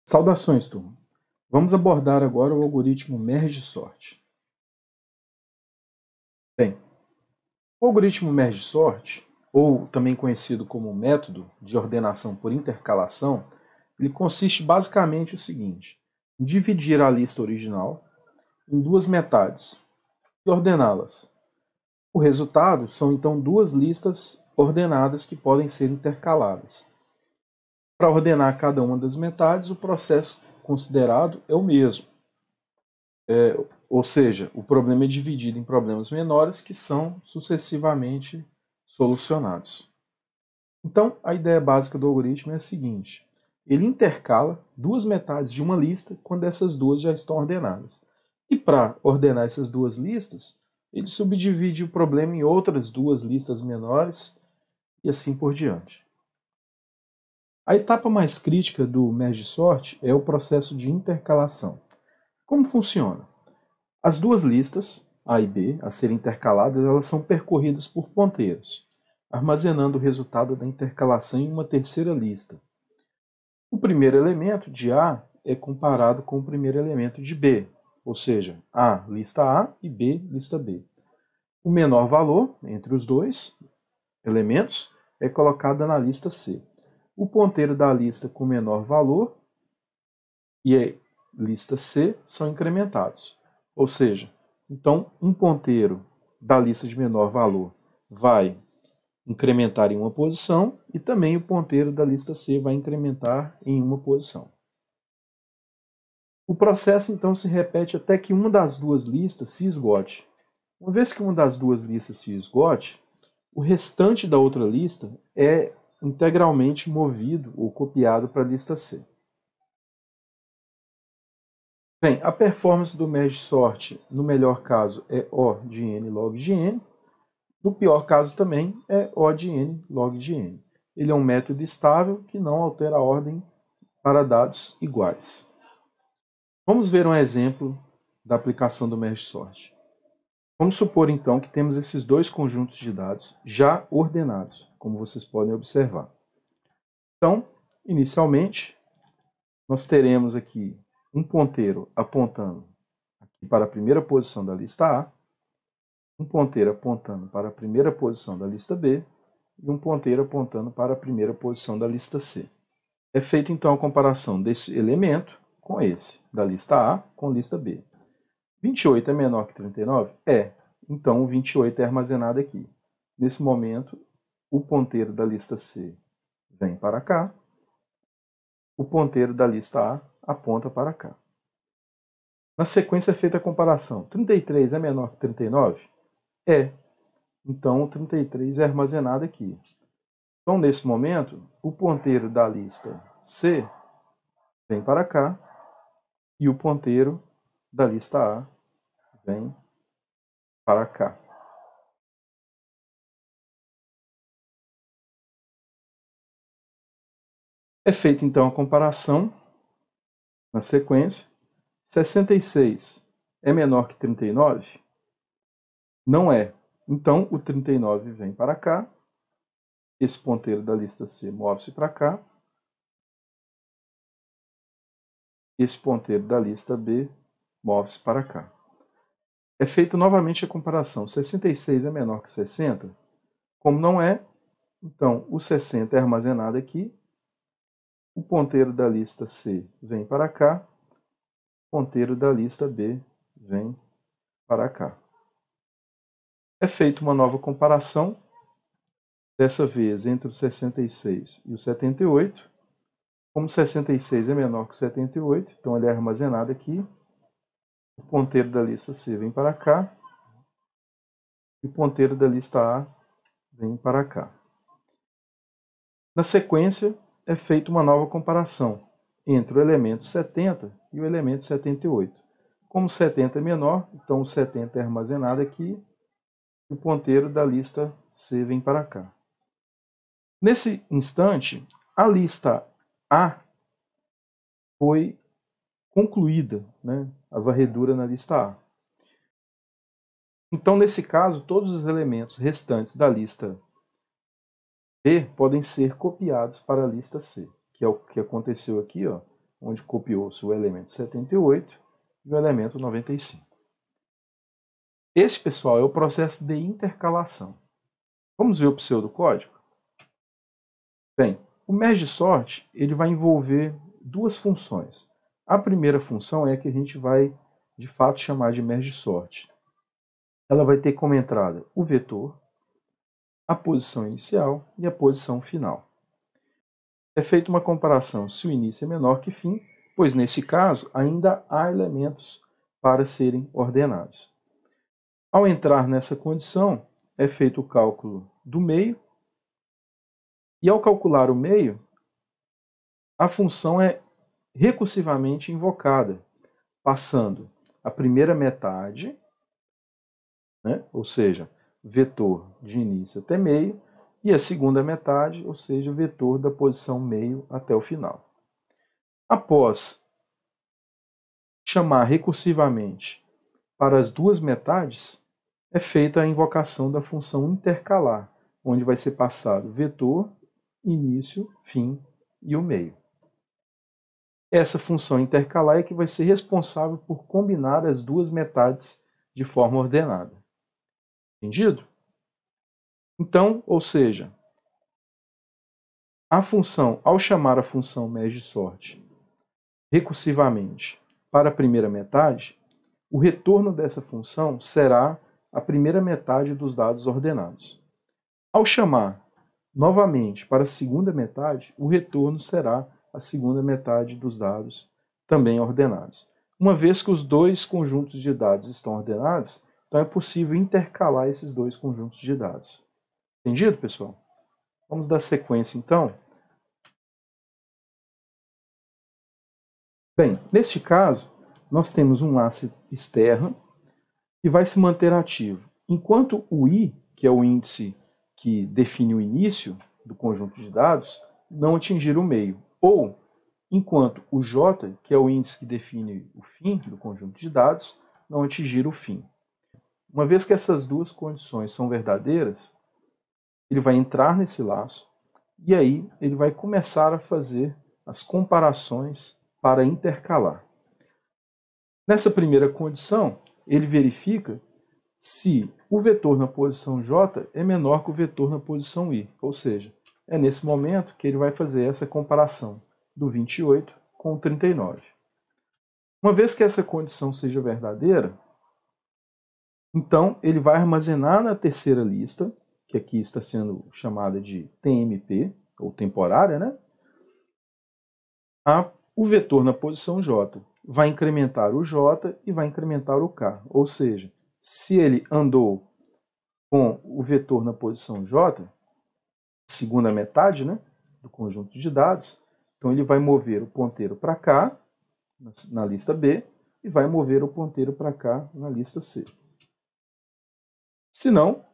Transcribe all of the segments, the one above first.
Saudações, turma! Vamos abordar agora o algoritmo merge-sort. Bem, o algoritmo merge-sort, ou também conhecido como método de ordenação por intercalação, ele consiste basicamente no seguinte: dividir a lista original em duas metades e ordená-las. O resultado são então duas listas ordenadas que podem ser intercaladas. Para ordenar cada uma das metades, o processo considerado é o mesmo. Ou seja, o problema é dividido em problemas menores que são sucessivamente solucionados. Então, a ideia básica do algoritmo é a seguinte: ele intercala duas metades de uma lista quando essas duas já estão ordenadas. E para ordenar essas duas listas, ele subdivide o problema em outras duas listas menores e assim por diante. A etapa mais crítica do merge-sort é o processo de intercalação. Como funciona? As duas listas, A e B, a serem intercaladas, elas são percorridas por ponteiros, armazenando o resultado da intercalação em uma terceira lista. O primeiro elemento de A é comparado com o primeiro elemento de B, ou seja, A, lista A, e B, lista B. O menor valor entre os dois elementos é colocado na lista C. O ponteiro da lista com menor valor e a lista C são incrementados. Ou seja, então um ponteiro da lista de menor valor vai incrementar em uma posição e também o ponteiro da lista C vai incrementar em uma posição. O processo então se repete até que uma das duas listas se esgote. Uma vez que uma das duas listas se esgote, o restante da outra lista é integralmente movido ou copiado para a lista C. Bem, a performance do merge-sort, no melhor caso, é O de n log de n. No pior caso também é O de n log de n. Ele é um método estável que não altera a ordem para dados iguais. Vamos ver um exemplo da aplicação do merge-sort. Vamos supor então que temos esses dois conjuntos de dados já ordenados, como vocês podem observar. Então, inicialmente, nós teremos aqui um ponteiro apontando aqui para a primeira posição da lista A, um ponteiro apontando para a primeira posição da lista B e um ponteiro apontando para a primeira posição da lista C. É feita então a comparação desse elemento com esse, da lista A com a lista B. 28 é menor que 39? É. Então o 28 é armazenado aqui. Nesse momento, o ponteiro da lista C vem para cá, o ponteiro da lista A aponta para cá. Na sequência é feita a comparação. 33 é menor que 39? É. Então o 33 é armazenado aqui. Então nesse momento, o ponteiro da lista C vem para cá e o ponteiro da lista A vem para cá. É feita então a comparação na sequência. 66 é menor que 39? Não é. Então o 39 vem para cá. Esse ponteiro da lista C move-se para cá. Esse ponteiro da lista B move-se para cá. É feita novamente a comparação. 66 é menor que 60? Como não é, então o 60 é armazenado aqui. O ponteiro da lista C vem para cá. O ponteiro da lista B vem para cá. É feita uma nova comparação, dessa vez entre o 66 e o 78. Como 66 é menor que 78, então ele é armazenado aqui. O ponteiro da lista C vem para cá. E o ponteiro da lista A vem para cá. Na sequência, é feita uma nova comparação entre o elemento 70 e o elemento 78. Como 70 é menor, então o 70 é armazenado aqui. E o ponteiro da lista C vem para cá. Nesse instante, a lista A foi concluída, né, a varredura na lista A. Então, nesse caso, todos os elementos restantes da lista B podem ser copiados para a lista C, que é o que aconteceu aqui, ó. onde copiou-se o elemento 78 e o elemento 95. Esse, pessoal, é o processo de intercalação. Vamos ver o pseudocódigo? Bem, o merge sort ele vai envolver duas funções. A primeira função é a que a gente vai, de fato, chamar de merge sort. Ela vai ter como entrada o vetor, a posição inicial e a posição final. É feita uma comparação se o início é menor que fim, pois nesse caso ainda há elementos para serem ordenados. Ao entrar nessa condição, é feito o cálculo do meio, e ao calcular o meio, a função é recursivamente invocada, passando a primeira metade, né, ou seja, vetor de início até meio, e a segunda metade, ou seja, vetor da posição meio até o final. Após chamar recursivamente para as duas metades, é feita a invocação da função intercalar, onde vai ser passado vetor, início, fim e o meio. Essa função intercalar é que vai ser responsável por combinar as duas metades de forma ordenada. Entendido? Então, ou seja, a função, ao chamar a função merge sort recursivamente para a primeira metade, o retorno dessa função será a primeira metade dos dados ordenados. Ao chamar novamente para a segunda metade, o retorno será a segunda metade dos dados também ordenados. Uma vez que os dois conjuntos de dados estão ordenados, então é possível intercalar esses dois conjuntos de dados. Entendido, pessoal? Vamos dar sequência, então. Bem, neste caso, nós temos um laço externo que vai se manter ativo, enquanto o i, que é o índice que define o início do conjunto de dados, não atingir o meio, ou enquanto o j, que é o índice que define o fim do conjunto de dados, não atingir o fim. Uma vez que essas duas condições são verdadeiras, ele vai entrar nesse laço e aí ele vai começar a fazer as comparações para intercalar. Nessa primeira condição, ele verifica se o vetor na posição j é menor que o vetor na posição i, ou seja, é nesse momento que ele vai fazer essa comparação do 28 com o 39. Uma vez que essa condição seja verdadeira, então ele vai armazenar na terceira lista, que aqui está sendo chamada de TMP, ou temporária, né? O vetor na posição j vai incrementar o j e vai incrementar o k, ou seja, se ele andou com o vetor na posição j, segunda metade, né, do conjunto de dados, então ele vai mover o ponteiro para cá, na lista B, e vai mover o ponteiro para cá, na lista C. Se não,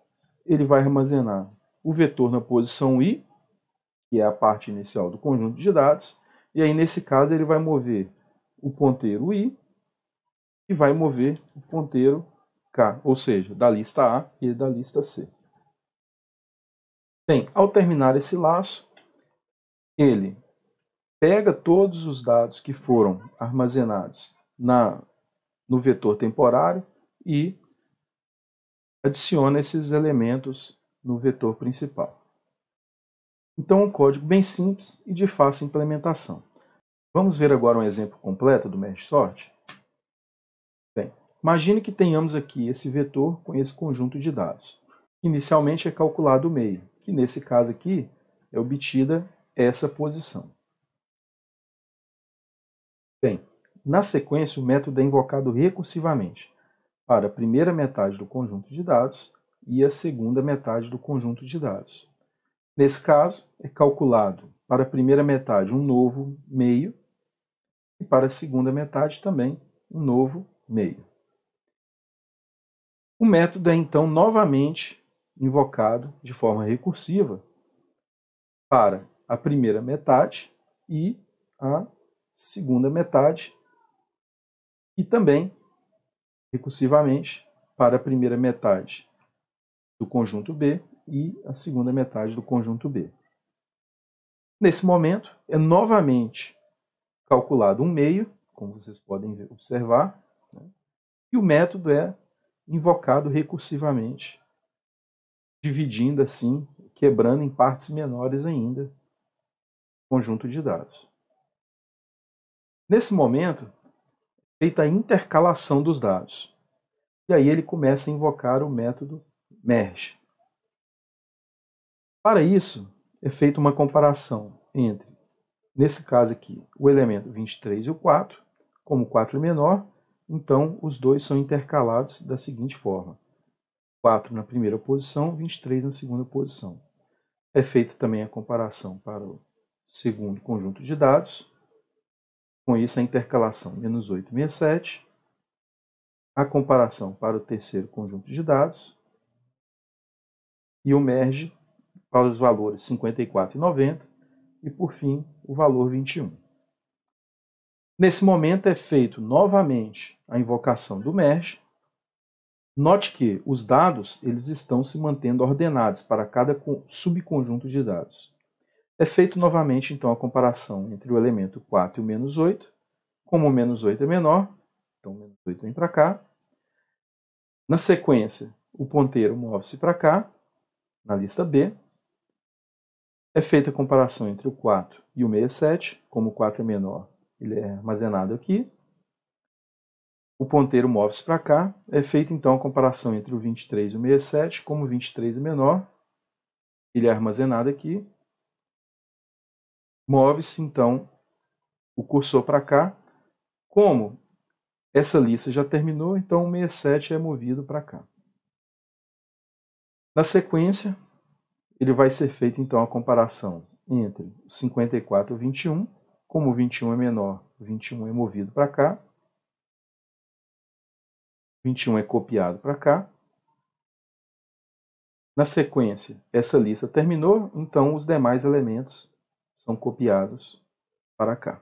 ele vai armazenar o vetor na posição i, que é a parte inicial do conjunto de dados, e aí nesse caso ele vai mover o ponteiro i e vai mover o ponteiro k, ou seja, da lista A e da lista C. Bem, ao terminar esse laço, ele pega todos os dados que foram armazenados no vetor temporário e adiciona esses elementos no vetor principal. Então, é um código bem simples e de fácil implementação. Vamos ver agora um exemplo completo do merge sort? Bem, imagine que tenhamos aqui esse vetor com esse conjunto de dados. Inicialmente é calculado o meio, que nesse caso aqui é obtida essa posição. Bem, na sequência o método é invocado recursivamente para a primeira metade do conjunto de dados e a segunda metade do conjunto de dados. Nesse caso, é calculado para a primeira metade um novo meio e para a segunda metade também um novo meio. O método é então novamente invocado de forma recursiva para a primeira metade e a segunda metade e também recursivamente para a primeira metade do conjunto B e a segunda metade do conjunto B. Nesse momento, é novamente calculado um meio, como vocês podem observar, né? E o método é invocado recursivamente, dividindo assim, quebrando em partes menores ainda, o conjunto de dados. Nesse momento, é feita a intercalação dos dados. E aí ele começa a invocar o método merge. Para isso, é feita uma comparação entre, nesse caso aqui, o elemento 23 e o 4. Como o 4 é menor, então os dois são intercalados da seguinte forma. 4 na primeira posição, 23 na segunda posição. É feita também a comparação para o segundo conjunto de dados. Com isso, a intercalação menos 8, menos 7. A comparação para o terceiro conjunto de dados. E o merge para os valores 54 e 90. E, por fim, o valor 21. Nesse momento é feito novamente a invocação do merge. Note que os dados eles estão se mantendo ordenados para cada subconjunto de dados. É feito novamente então a comparação entre o elemento 4 e o menos 8. Como o menos 8 é menor, então o menos 8 vem para cá. Na sequência, o ponteiro move-se para cá, na lista B. É feita a comparação entre o 4 e o 67. Como o 4 é menor, ele é armazenado aqui. O ponteiro move-se para cá. É feita então a comparação entre o 23 e o 67. Como o 23 é menor, ele é armazenado aqui. Move-se então o cursor para cá. Como essa lista já terminou, então o 67 é movido para cá. Na sequência, ele vai ser feita então a comparação entre o 54 e o 21. Como o 21 é menor, o 21 é movido para cá. O 21 é copiado para cá. Na sequência, essa lista terminou, então os demais elementos são copiados para cá.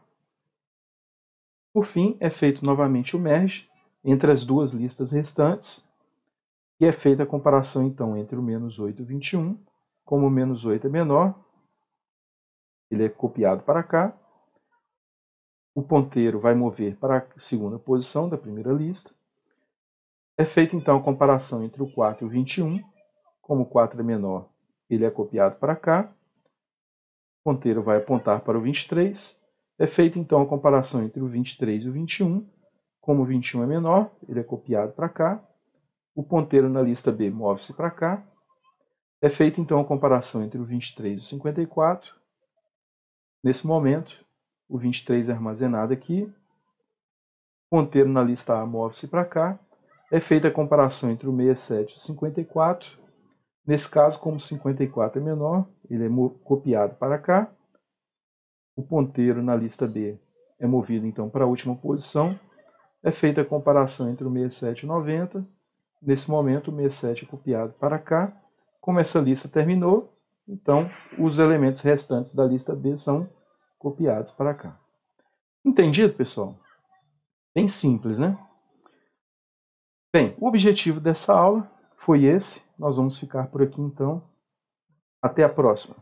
Por fim, é feito novamente o merge entre as duas listas restantes e é feita a comparação então entre o menos 8 e o 21. Como o menos 8 é menor, ele é copiado para cá. O ponteiro vai mover para a segunda posição da primeira lista. É feita então a comparação entre o 4 e o 21. Como o 4 é menor, ele é copiado para cá. O ponteiro vai apontar para o 23. É feita então a comparação entre o 23 e o 21. Como o 21 é menor, ele é copiado para cá. O ponteiro na lista B move-se para cá. É feita então a comparação entre o 23 e o 54. Nesse momento, o 23 é armazenado aqui. O ponteiro na lista A move-se para cá. É feita a comparação entre o 67 e o 54. Nesse caso, como o 54 é menor, ele é copiado para cá. O ponteiro na lista B é movido então para a última posição. É feita a comparação entre o 67 e o 90. Nesse momento, o 67 é copiado para cá. Como essa lista terminou, então os elementos restantes da lista B são copiados para cá. Entendido, pessoal? Bem simples, né? Bem, o objetivo dessa aula foi esse. Nós vamos ficar por aqui então. Até a próxima.